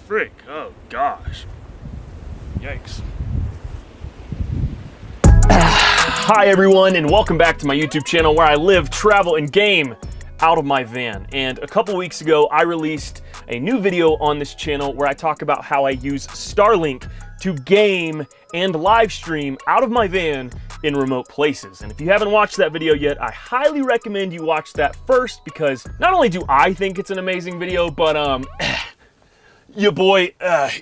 frick? Oh gosh. Yikes. Hi everyone, and welcome back to my YouTube channel where I live, travel, and game out of my van. And a couple weeks ago, I released a new video on this channel where I talk about how I use Starlink to game and live stream out of my van in remote places. And if you haven't watched that video yet, I highly recommend you watch that first, because not only do I think it's an amazing video, but your boy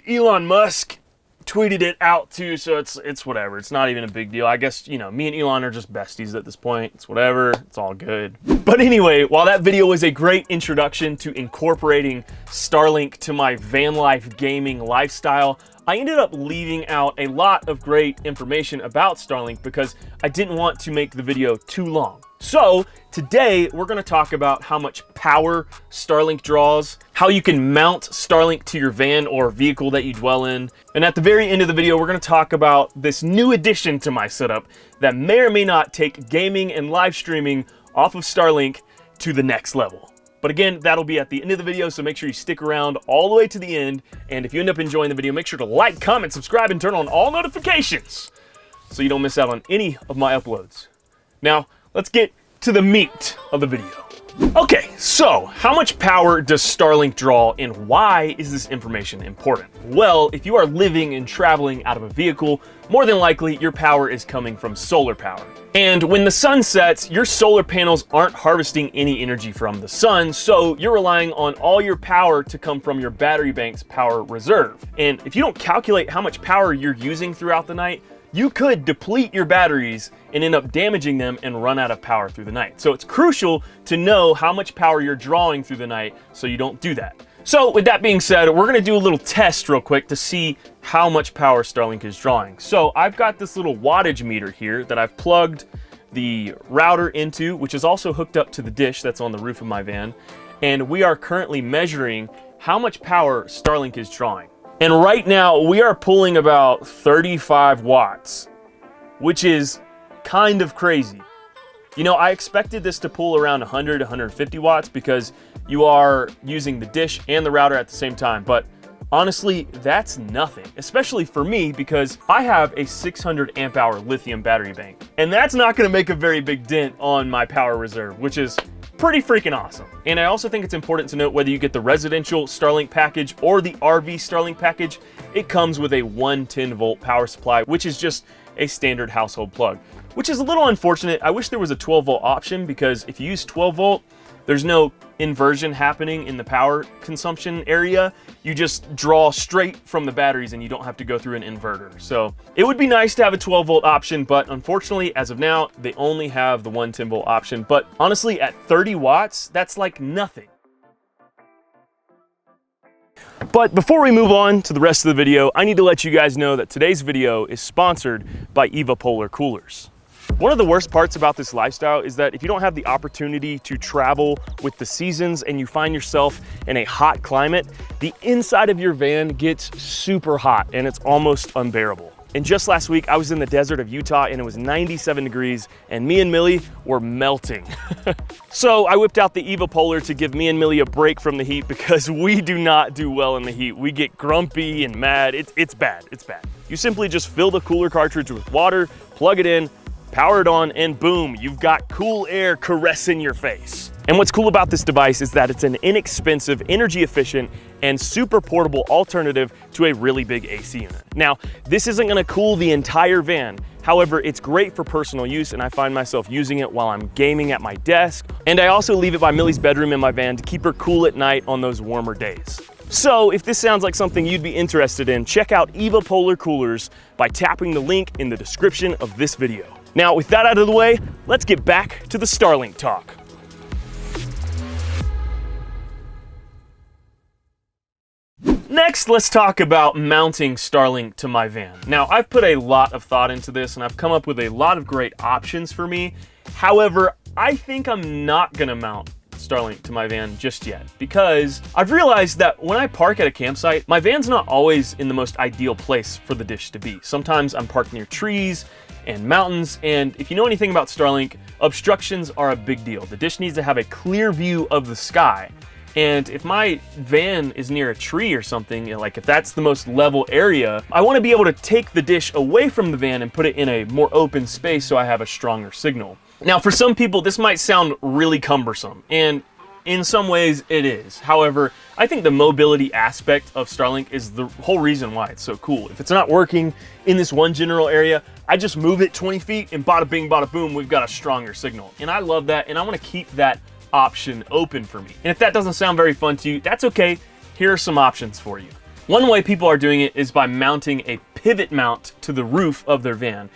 Elon Musk tweeted it out too, so it's whatever. It's not even a big deal. I guess, you know, me and Elon are just besties at this point. It's whatever. It's all good. But anyway, while that video was a great introduction to incorporating Starlink to my van life gaming lifestyle, I ended up leaving out a lot of great information about Starlink because I didn't want to make the video too long. So today we're going to talk about how much power Starlink draws, how you can mount Starlink to your van or vehicle that you dwell in, and at the very end of the video we're going to talk about this new addition to my setup that may or may not take gaming and live streaming off of Starlink to the next level. But again, that'll be at the end of the video, so make sure you stick around all the way to the end. And if you end up enjoying the video, make sure to like, comment, subscribe, and turn on all notifications so you don't miss out on any of my uploads. Now, let's get to the meat of the video. Okay, so how much power does Starlink draw and why is this information important? Well, if you are living and traveling out of a vehicle, more than likely your power is coming from solar power. And when the sun sets, your solar panels aren't harvesting any energy from the sun, so you're relying on all your power to come from your battery bank's power reserve. And if you don't calculate how much power you're using throughout the night, you could deplete your batteries and end up damaging them and run out of power through the night. So it's crucial to know how much power you're drawing through the night so you don't do that. So with that being said, we're gonna do a little test real quick to see how much power Starlink is drawing. So I've got this little wattage meter here that I've plugged the router into, which is also hooked up to the dish that's on the roof of my van. And we are currently measuring how much power Starlink is drawing. And right now we are pulling about 35 watts, which is kind of crazy. You know, I expected this to pull around 100, 150 watts because you are using the dish and the router at the same time. But honestly, that's nothing, especially for me because I have a 600 amp hour lithium battery bank. And that's not gonna make a very big dent on my power reserve, which is pretty freaking awesome. And I also think it's important to note whether you get the residential Starlink package or the RV Starlink package, it comes with a 110 volt power supply, which is just a standard household plug, which is a little unfortunate. I wish there was a 12 volt option because if you use 12 volt, there's no inversion happening in the power consumption area. You just draw straight from the batteries and you don't have to go through an inverter. So it would be nice to have a 12 volt option, but unfortunately, as of now, they only have the 110 volt option. But honestly, at 30 watts, that's like nothing. But before we move on to the rest of the video, I need to let you guys know that today's video is sponsored by Evapolar coolers. One of the worst parts about this lifestyle is that if you don't have the opportunity to travel with the seasons and you find yourself in a hot climate, the inside of your van gets super hot and it's almost unbearable. And just last week, I was in the desert of Utah and it was 97 degrees and me and Millie were melting. So I whipped out the Evapolar to give me and Millie a break from the heat because we do not do well in the heat. We get grumpy and mad. It's bad, it's bad. You simply just fill the cooler cartridge with water, plug it in, power it on, and boom, you've got cool air caressing your face. And what's cool about this device is that it's an inexpensive, energy efficient, and super portable alternative to a really big AC unit. Now, this isn't gonna cool the entire van. However, it's great for personal use and I find myself using it while I'm gaming at my desk. And I also leave it by Millie's bedroom in my van to keep her cool at night on those warmer days. So if this sounds like something you'd be interested in, check out Evapolar coolers by tapping the link in the description of this video. Now, with that out of the way, let's get back to the Starlink talk. Next, let's talk about mounting Starlink to my van. Now, I've put a lot of thought into this and I've come up with a lot of great options for me. However, I think I'm not gonna mount Starlink to my van just yet because I've realized that when I park at a campsite, my van's not always in the most ideal place for the dish to be. Sometimes I'm parked near trees and mountains, and if you know anything about Starlink, obstructions are a big deal. The dish needs to have a clear view of the sky. And if my van is near a tree or something, like if that's the most level area, I want to be able to take the dish away from the van and put it in a more open space so I have a stronger signal. Now, for some people, this might sound really cumbersome, and in some ways it is. However, I think the mobility aspect of Starlink is the whole reason why it's so cool. If it's not working in this one general area, I just move it 20 feet and bada bing, bada boom, we've got a stronger signal. And I love that, and I want to keep that option open for me. And if that doesn't sound very fun to you, that's okay. Here are some options for you. One way people are doing it is by mounting a pivot mount to the roof of their van.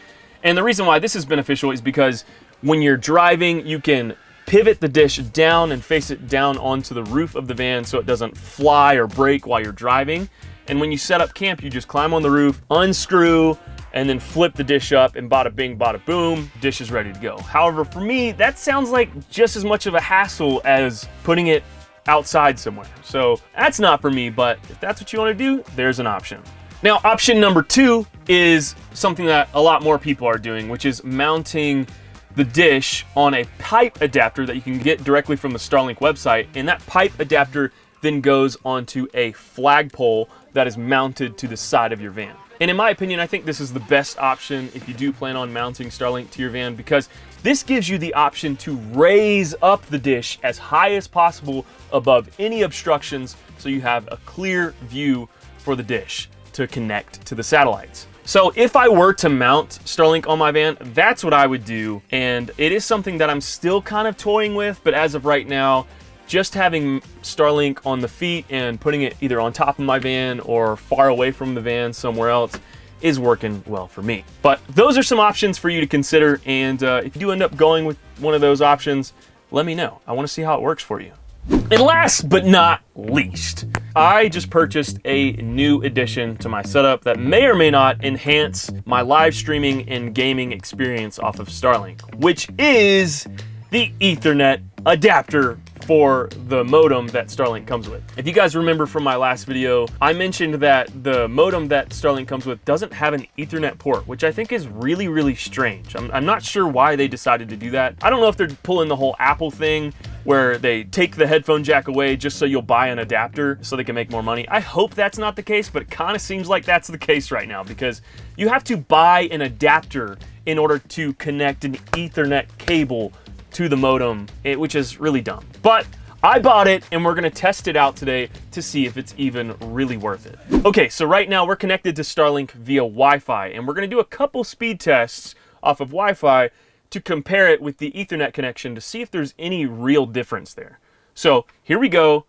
And the reason why this is beneficial is because when you're driving, you can pivot the dish down and face it down onto the roof of the van so it doesn't fly or break while you're driving. And when you set up camp, you just climb on the roof, unscrew, and then flip the dish up, and bada bing, bada boom, dish is ready to go. However, for me, that sounds like just as much of a hassle as putting it outside somewhere. So that's not for me, but if that's what you want to do, there's an option. Now, option number 2 is something that a lot more people are doing, which is mounting the dish on a pipe adapter that you can get directly from the Starlink website, and that pipe adapter then goes onto a flagpole that is mounted to the side of your van. And in my opinion, I think this is the best option if you do plan on mounting Starlink to your van, because this gives you the option to raise up the dish as high as possible above any obstructions so you have a clear view for the dish to connect to the satellites. So if I were to mount Starlink on my van, that's what I would do. And it is something that I'm still kind of toying with, but as of right now, just having Starlink on the feet and putting it either on top of my van or far away from the van somewhere else is working well for me. But those are some options for you to consider, and if you do end up going with one of those options, let me know. I want to see how it works for you. And last but not least, I just purchased a new addition to my setup that may or may not enhance my live streaming and gaming experience off of Starlink, which is the Ethernet adapter for the modem that Starlink comes with. If you guys remember from my last video, I mentioned that the modem that Starlink comes with doesn't have an Ethernet port, which I think is really, really strange. I'm not sure why they decided to do that. I don't know if they're pulling the whole Apple thing where they take the headphone jack away just so you'll buy an adapter so they can make more money. I hope that's not the case, but it kind of seems like that's the case right now, because you have to buy an adapter in order to connect an Ethernet cable to the modem, which is really dumb. But I bought it, and we're gonna test it out today to see if it's even really worth it. Okay, so right now we're connected to Starlink via Wi-Fi, and we're gonna do a couple speed tests off of Wi-Fi to compare it with the Ethernet connection to see if there's any real difference there. So here we go,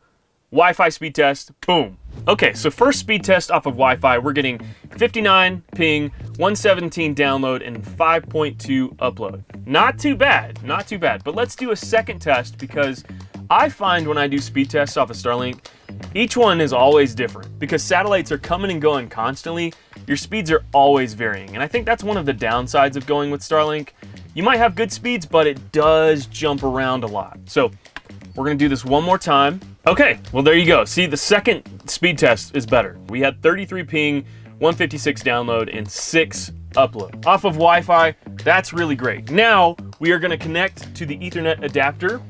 Wi-Fi speed test, boom. Okay, so first speed test off of Wi-Fi, we're getting 59 ping, 117 download, and 5.2 upload. Not too bad, not too bad. But let's do a second test, because I find when I do speed tests off of Starlink, each one is always different. Because satellites are coming and going constantly, your speeds are always varying. And I think that's one of the downsides of going with Starlink. You might have good speeds, but it does jump around a lot. So we're gonna do this one more time. Okay, well there you go. See, the second speed test is better. We had 33 ping, 156 download, and 6 upload. Off of Wi-Fi, that's really great. Now, we are gonna connect to the Ethernet adapter.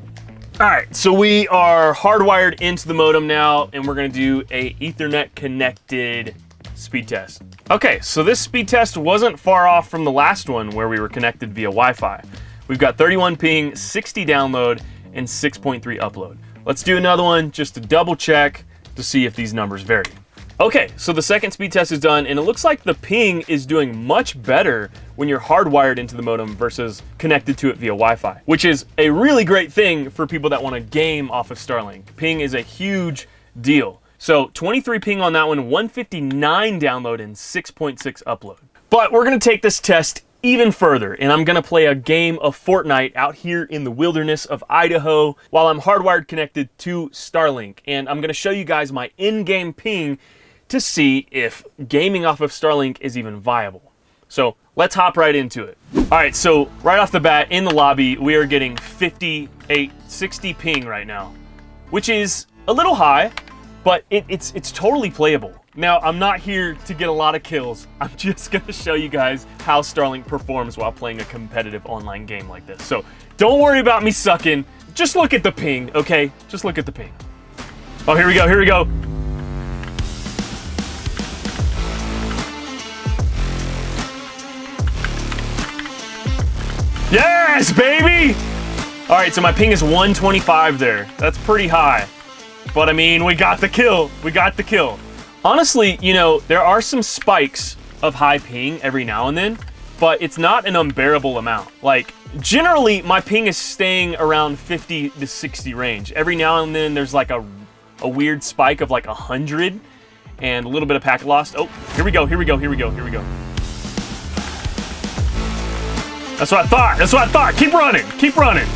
All right, so we are hardwired into the modem now, and we're gonna do a Ethernet connected speed test. Okay, so this speed test wasn't far off from the last one where we were connected via Wi-Fi. We've got 31 ping, 60 download, and 6.3 upload. Let's do another one just to double check to see if these numbers vary. Okay, so the second speed test is done, and it looks like the ping is doing much better when you're hardwired into the modem versus connected to it via Wi-Fi, which is a really great thing for people that want to game off of Starlink. Ping is a huge deal. So 23 ping on that one, 159 download, and 6.6 upload. But we're gonna take this test even further, and I'm gonna play a game of Fortnite out here in the wilderness of Idaho while I'm hardwired connected to Starlink. And I'm gonna show you guys my in-game ping to see if gaming off of Starlink is even viable. So let's hop right into it. All right, so right off the bat in the lobby, we are getting 60 ping right now, which is a little high, but it's totally playable. Now, I'm not here to get a lot of kills. I'm just gonna show you guys how Starlink performs while playing a competitive online game like this. So don't worry about me sucking. Just look at the ping, okay? Just look at the ping. Oh, here we go, here we go. Yes, baby! All right, so my ping is 125 there. That's pretty high. But I mean, we got the kill. We got the kill. Honestly, you know, there are some spikes of high ping every now and then, but it's not an unbearable amount. Like, generally, my ping is staying around 50 to 60 range. Every now and then, there's like a weird spike of like 100 and a little bit of packet loss. Oh, here we go, here we go, here we go, here we go. That's what I thought. That's what I thought. Keep running. Keep running.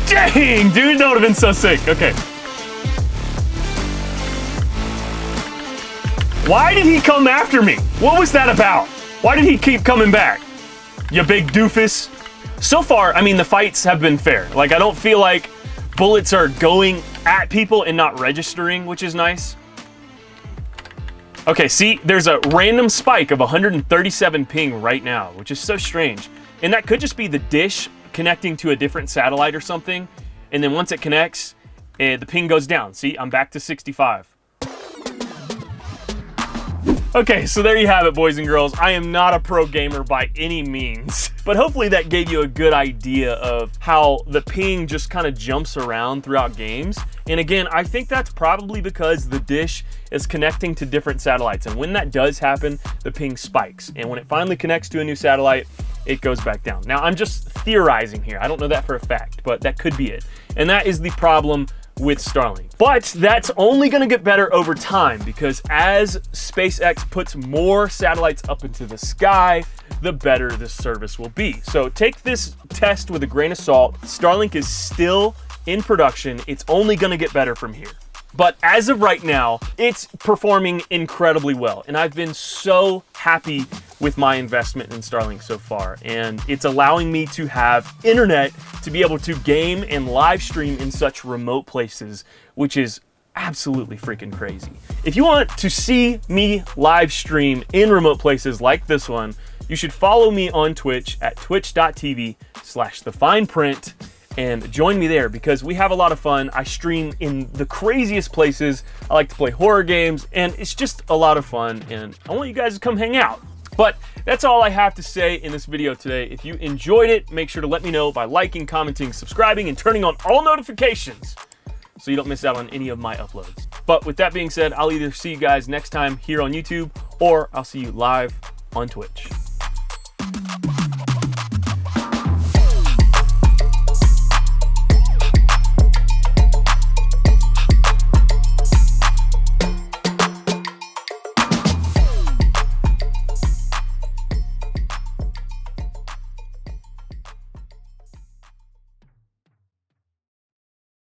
Dang, dude, that would have been so sick. Okay. Why did he come after me? What was that about? Why did he keep coming back? You big doofus. So far, I mean, the fights have been fair. Like, I don't feel like bullets are going at people and not registering, which is nice. Okay, see, there's a random spike of 137 ping right now, which is so strange. And that could just be the dish connecting to a different satellite or something. And then once it connects, the ping goes down. See, I'm back to 65. Okay, so there you have it, boys and girls. I am not a pro gamer by any means, but hopefully that gave you a good idea of how the ping just kind of jumps around throughout games. And again, I think that's probably because the dish is connecting to different satellites. And when that does happen, the ping spikes. And when it finally connects to a new satellite, it goes back down. Now, I'm just theorizing here. I don't know that for a fact, but that could be it. And that is the problem with Starlink. But that's only gonna get better over time, because as SpaceX puts more satellites up into the sky, the better this service will be. So take this test with a grain of salt. Starlink is still in production. It's only gonna get better from here. But as of right now, it's performing incredibly well. And I've been so happy with my investment in Starlink so far. And it's allowing me to have internet to be able to game and live stream in such remote places, which is absolutely freaking crazy. If you want to see me live stream in remote places like this one, you should follow me on Twitch at twitch.tv/thefineprint. and join me there, because we have a lot of fun. I stream in the craziest places. I like to play horror games, and it's just a lot of fun, and I want you guys to come hang out. But that's all I have to say in this video today. If you enjoyed it, make sure to let me know by liking, commenting, subscribing, and turning on all notifications so you don't miss out on any of my uploads. But with that being said, I'll either see you guys next time here on YouTube, or I'll see you live on Twitch.